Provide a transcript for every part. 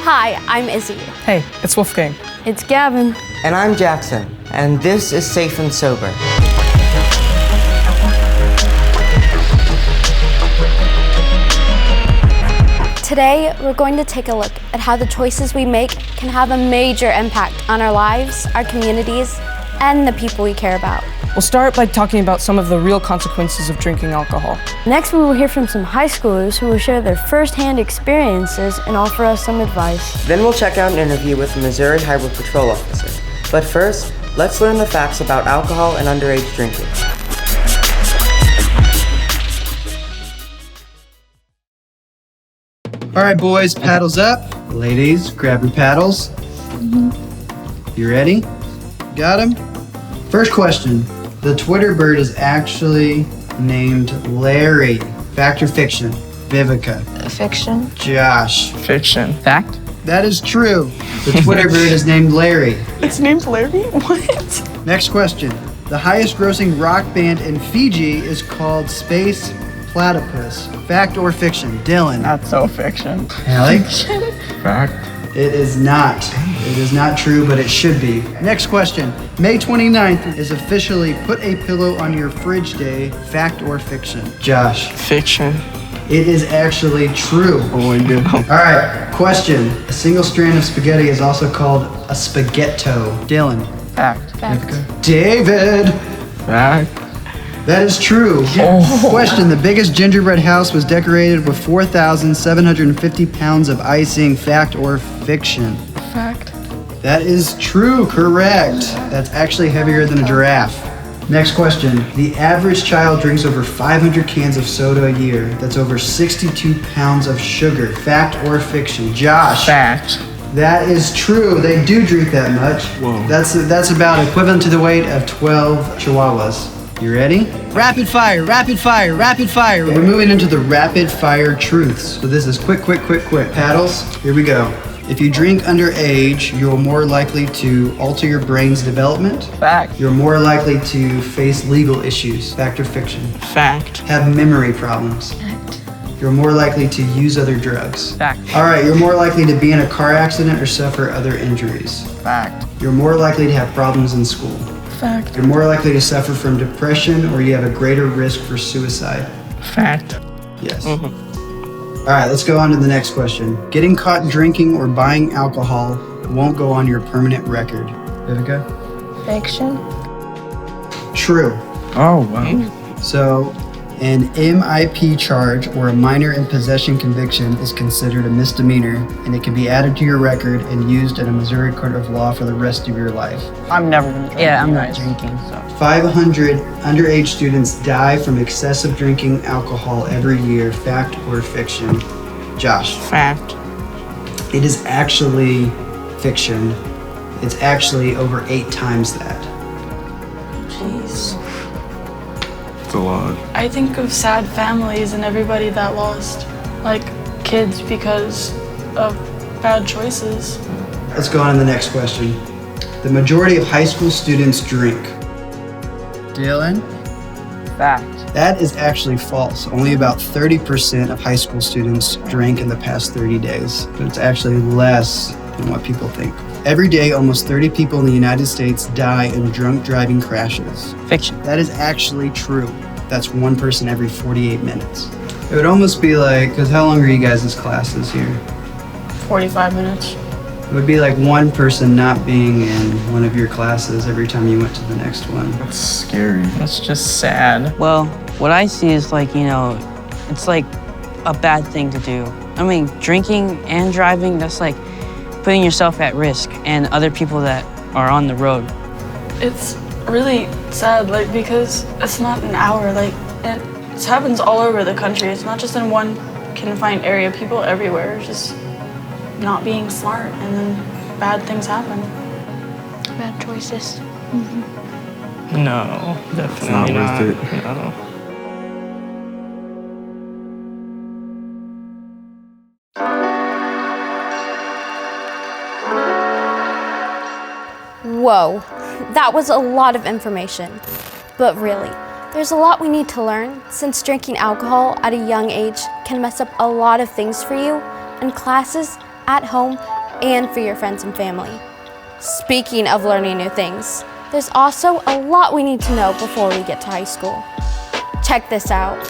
Hi, I'm Izzy. Hey, it's Wolfgang. It's Gavin. And I'm Jackson, and this is Safe and Sober. Today, we're going to take a look at how the choices we make can have a major impact on our lives, our communities, and the people we care about. We'll start by talking about some of the real consequences of drinking alcohol. Next, we will hear from some high schoolers who will share their first-hand experiences and offer us some advice. Then we'll check out an interview with a Missouri Highway Patrol officer. But first, let's learn the facts about alcohol and underage drinking. All right, boys, paddles up. Ladies, grab your paddles. You ready? Got him? First question. The Twitter bird is actually named Larry. Fact or fiction? Vivica. Fiction. Josh. Fiction. Fact? That is true. The Twitter bird is named Larry. It's named Larry? What? Next question. The highest grossing rock band in Fiji is called Space Platypus. Fact or fiction? Dylan. Not so fiction. Allie? Fact. It is not. It is not true, but it should be. Next question. May 29th is officially Put a Pillow on Your Fridge Day. Fact or fiction? Josh. Fiction. It is actually true. Oh my god. All right, question. A single strand of spaghetti is also called a spaghetto. Dylan. Fact. David. Fact. That is true. Oh. Question. The biggest gingerbread house was decorated with 4,750 pounds of icing. Fact or fiction? Fact. That is true, correct. That's actually heavier than a giraffe. Next question. The average child drinks over 500 cans of soda a year. That's over 62 pounds of sugar. Fact or fiction? Josh. Fact. That is true. They do drink that much. Whoa. That's about equivalent to the weight of 12 chihuahuas. You ready? Rapid fire, rapid fire, rapid fire. We're moving into the rapid fire truths. So this is quick. Paddles, here we go. If you drink underage, you're more likely to alter your brain's development. Fact. You're more likely to face legal issues. Fact or fiction? Fact. Have memory problems. Fact. You're more likely to use other drugs. Fact. All right, you're more likely to be in a car accident or suffer other injuries. Fact. You're more likely to have problems in school. Fact. You're more likely to suffer from depression, or you have a greater risk for suicide. Fact. Yes. All right, let's go on to the next question. Getting caught drinking or buying alcohol won't go on your permanent record. Vivica? Fiction. True. Oh, wow. So, an MIP charge or a minor in possession conviction is considered a misdemeanor, and it can be added to your record and used in a Missouri court of law for the rest of your life. I'm never gonna drink. Yeah, I'm not drinking. 500 underage students die from excessive drinking alcohol every year. Fact or fiction? Josh. Fact. It is actually fiction. It's actually over 8 times that. Jeez. It's a lot. I think of sad families and everybody that lost, like kids because of bad choices. Let's go on to the next question. The majority of high school students drink. Dylan? Fact. That is actually false. Only about 30% of high school students drank in the past 30 days. But it's actually less than what people think. Every day, almost 30 people in the United States die in drunk driving crashes. Fiction. That is actually true. That's one person every 48 minutes. It would almost be like, because how long are you guys' classes here? 45 minutes. It would be like one person not being in one of your classes every time you went to the next one. That's scary. That's just sad. Well, what I see is like, it's like a bad thing to do. I mean, drinking and driving, that's like putting yourself at risk and other people that are on the road. It's really sad, like, because it's not an hour, like, it happens all over the country. It's not just in one confined area. People everywhere are just not being smart, and then bad things happen. Bad choices. No, definitely It's not not. worth it. No. Whoa, that was a lot of information. But really, There's a lot we need to learn, since drinking alcohol at a young age can mess up a lot of things for you in classes, at home, and for your friends and family. Speaking of learning new things, there's also a lot we need to know before we get to high school. Check this out.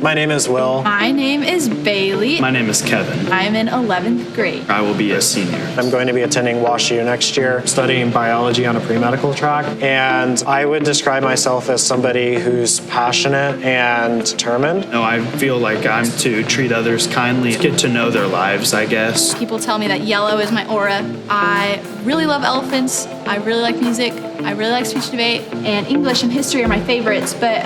My name is Will. My name is Bailey. My name is Kevin. I'm in 11th grade. I will be a senior. I'm going to be attending WashU next year, studying biology on a pre-medical track. And I would describe myself as somebody who's passionate and determined. No, I feel like I'm to treat others kindly, get to know their lives, I guess. People tell me that yellow is my aura. I really love elephants. I really like music. I really like speech debate. And English and history are my favorites, but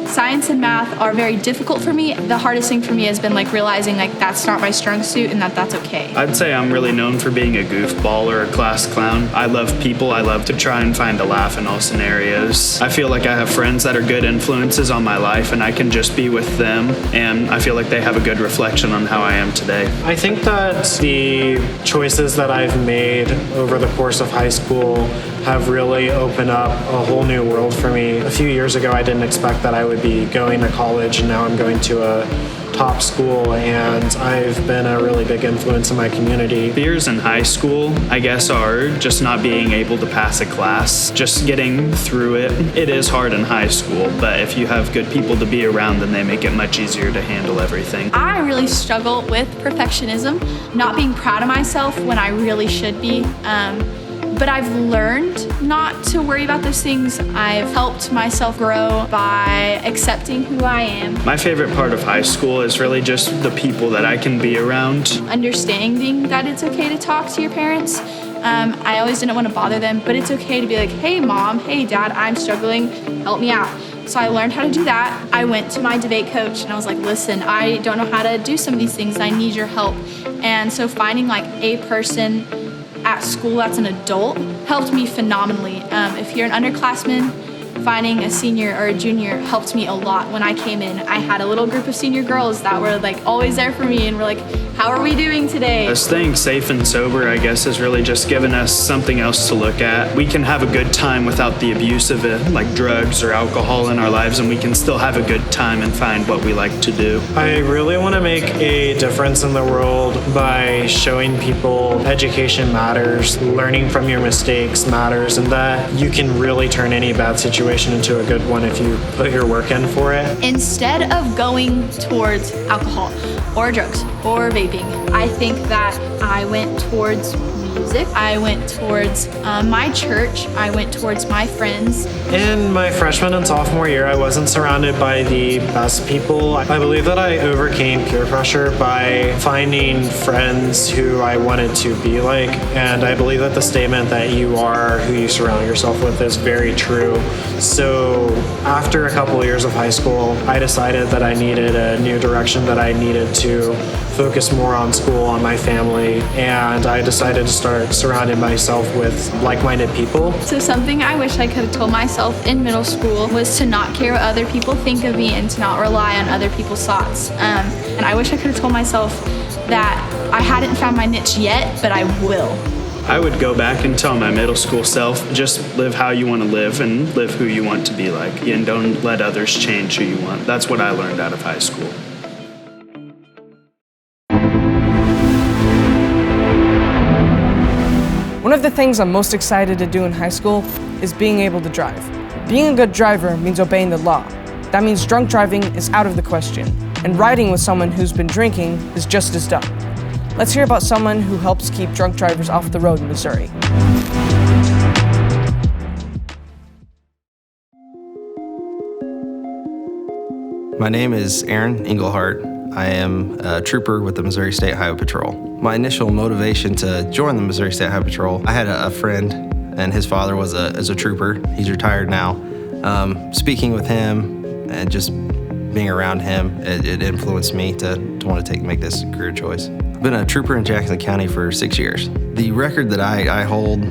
science and math are very difficult for me. The hardest thing for me has been realizing that's not my strong suit and that's okay. I'd say I'm really known for being a goofball or a class clown. I love people. I love to try and find a laugh in all scenarios. I feel like I have friends that are good influences on my life and I can just be with them, and I feel like they have a good reflection on how I am today. I think that the choices that I've made over the course of high school have really opened up a whole new world for me. A few years ago, I didn't expect that I would be going to college, and now I'm going to a top school, and I've been a really big influence in my community. Fears in high school, I guess, are just not being able to pass a class, just getting through it. It is hard in high school, but if you have good people to be around, then they make it much easier to handle everything. I really struggle with perfectionism, not being proud of myself when I really should be. But I've learned not to worry about those things. I've helped myself grow by accepting who I am. My favorite part of high school is really just the people that I can be around. Understanding that it's okay to talk to your parents. I always didn't want to bother them, but it's okay to be like, hey mom, hey dad, I'm struggling, help me out. So I learned how to do that. I went to my debate coach and I was like, listen, I don't know how to do some of these things. I need your help. And so finding a person at school that's an adult helped me phenomenally. If you're an underclassman, finding a senior or a junior helped me a lot. When I came in, I had a little group of senior girls that were always there for me and were like, how are we doing today? Staying safe and sober, I guess, has really just given us something else to look at. We can have a good time without the abuse of it, like drugs or alcohol in our lives, and we can still have a good time and find what we like to do. I really want to make a difference in the world by showing people education matters, learning from your mistakes matters, and that you can really turn any bad situation into a good one if you put your work in for it. Instead of going towards alcohol or drugs or vaping, I think that I went towards music. I went towards my church. I went towards my friends. In my freshman and sophomore year, I wasn't surrounded by the best people. I believe that I overcame peer pressure by finding friends who I wanted to be like. And I believe that the statement that you are who you surround yourself with is very true. So after a couple of years of high school, I decided that I needed a new direction, that I needed to focus more on school, on my family, and I decided to start surrounding myself with like-minded people. So something I wish I could have told myself in middle school was to not care what other people think of me and to not rely on other people's thoughts. And I wish I could have told myself that I hadn't found my niche yet, but I will. I would go back and tell my middle school self, just live how you want to live and live who you want to be like, and don't let others change who you want. That's what I learned out of high school. One of the things I'm most excited to do in high school is being able to drive. Being a good driver means obeying the law. That means drunk driving is out of the question, and riding with someone who's been drinking is just as dumb. Let's hear about someone who helps keep drunk drivers off the road in Missouri. My name is Aaron Englehart. I am a trooper with the Missouri State Highway Patrol. My initial motivation to join the Missouri State Highway Patrol, I had a friend, and his father was a trooper. He's retired now. Speaking with him and just being around him, it influenced me to want to make this career choice. I've been a trooper in Jackson County for 6 years. The record that I hold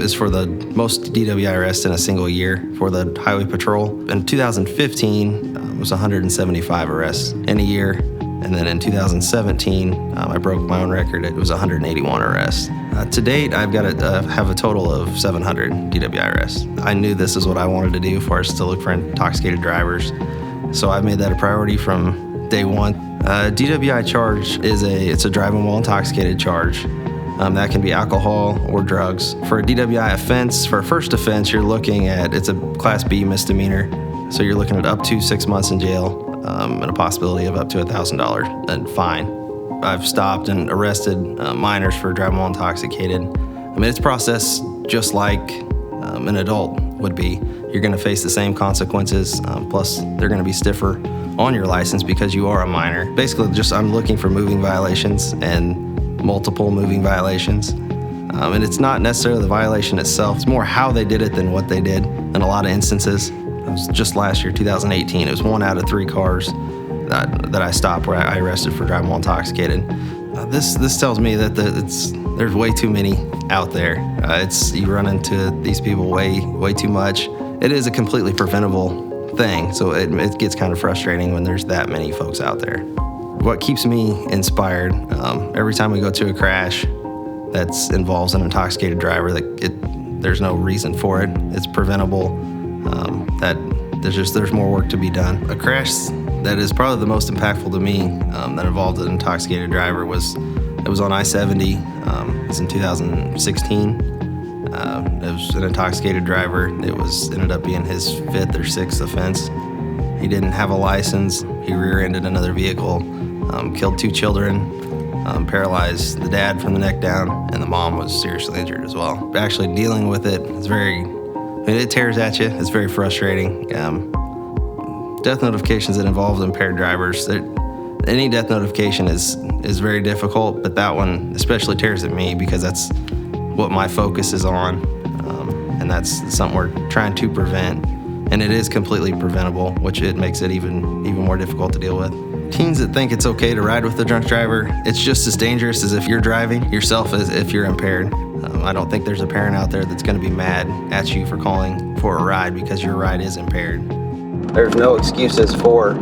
is for the most DWI arrests in a single year for the Highway Patrol. In 2015, it was 175 arrests in a year. And then in 2017, I broke my own record. It was 181 arrests. To date, I've got to have a total of 700 DWI arrests. I knew this is what I wanted to do for us to look for intoxicated drivers. So I made that a priority from day one. DWI charge is a driving while intoxicated charge. That can be alcohol or drugs. For a DWI offense, for a first offense, you're looking at, it's a Class B misdemeanor. So you're looking at up to 6 months in jail and a possibility of up to $1,000 in fine. I've stopped and arrested minors for driving while intoxicated. I mean, it's processed just like an adult would be. You're gonna face the same consequences, plus they're gonna be stiffer on your license because you are a minor. Basically, I'm looking for moving violations and multiple moving violations. And it's not necessarily the violation itself, it's more how they did it than what they did in a lot of instances. It was just last year, 2018, it was 1 out of 3 cars that I stopped where I arrested for driving while intoxicated. This tells me that there's way too many out there. You run into these people way too much. It is a completely preventable thing, so it gets kind of frustrating when there's that many folks out there. What keeps me inspired, every time we go to a crash that involves an intoxicated driver, there's no reason for it. It's preventable. There's more work to be done. A crash that is probably the most impactful to me that involved an intoxicated driver was on I-70. It was in 2016. It was an intoxicated driver. It ended up being his 5th or 6th offense. He didn't have a license. He rear-ended another vehicle, killed 2 children, paralyzed the dad from the neck down, and the mom was seriously injured as well. But actually dealing with it is it tears at you. It's very frustrating. Death notifications that involve impaired drivers, any death notification is very difficult, but that one especially tears at me because that's what my focus is on, and that's something we're trying to prevent. And it is completely preventable, which it makes it even more difficult to deal with. Teens that think it's okay to ride with a drunk driver, it's just as dangerous as if you're driving yourself as if you're impaired. I don't think there's a parent out there that's going to be mad at you for calling for a ride because your ride is impaired. There's no excuses for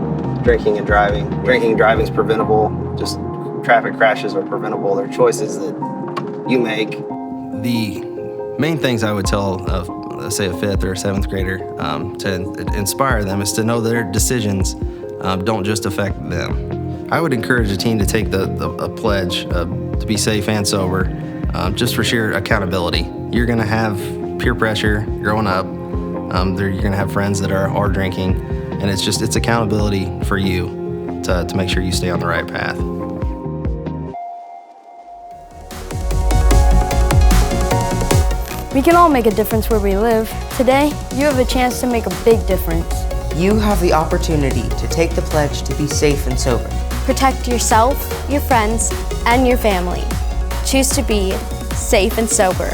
drinking and driving. Drinking and driving is preventable. Just traffic crashes are preventable. They're choices that you make. The main things I would tell, let's say a 5th or a 7th grader, to inspire them is to know their decisions don't just affect them. I would encourage a teen to take a pledge to be safe and sober, just for sheer accountability. You're gonna have peer pressure growing up. You're gonna have friends that are drinking, and it's accountability for you to make sure you stay on the right path. We can all make a difference where we live. Today, you have a chance to make a big difference. You have the opportunity to take the pledge to be safe and sober. Protect yourself, your friends, and your family. Choose to be safe and sober.